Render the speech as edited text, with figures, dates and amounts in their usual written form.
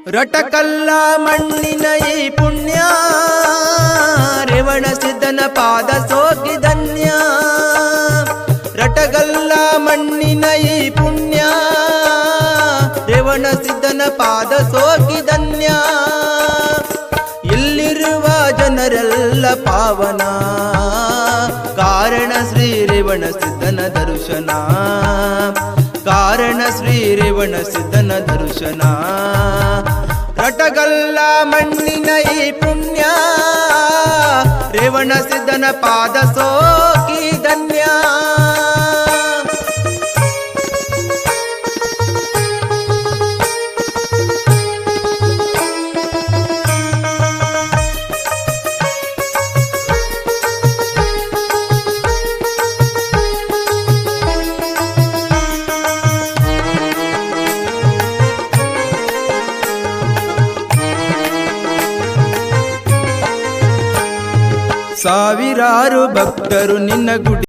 ರಟಕಲ್ಲ ಮಣ್ಣಿನ ಈ ಪುಣ್ಯ ರೇವಣ ಸಿದ್ಧನ ಪಾದ ಸೋಕಿ ಧನ್ಯ. ರಟಗಲ್ಲ ಮಣ್ಣಿನ ಈ ಪುಣ್ಯ ರೇವಣ ಸಿದ್ಧನ ಪಾದ ಸೋಕಿ ಧನ್ಯ. ಇಲ್ಲಿರುವ ಜನರೆಲ್ಲ ಪಾವನ ಕಾರಣ ಶ್ರೀ ರೇವಣ ಸಿದ್ಧನ ದರ್ಶನ. ಕಾರಣ ಶ್ರೀ ರೇವಣ ಸಿದ್ಧನ ದರ್ಶನ. ರಟಗಲ್ಲ ಮಣ್ಣಿನ ಈ ಪುಣ್ಯ ರೇವಣ ಸಿದ್ಧನ ಪಾದ ಸೋಕಿ ಧನ್ಯ. ಸಾವಿರಾರು ಭಕ್ತರು ನಿನ್ನ ಗುಡಿ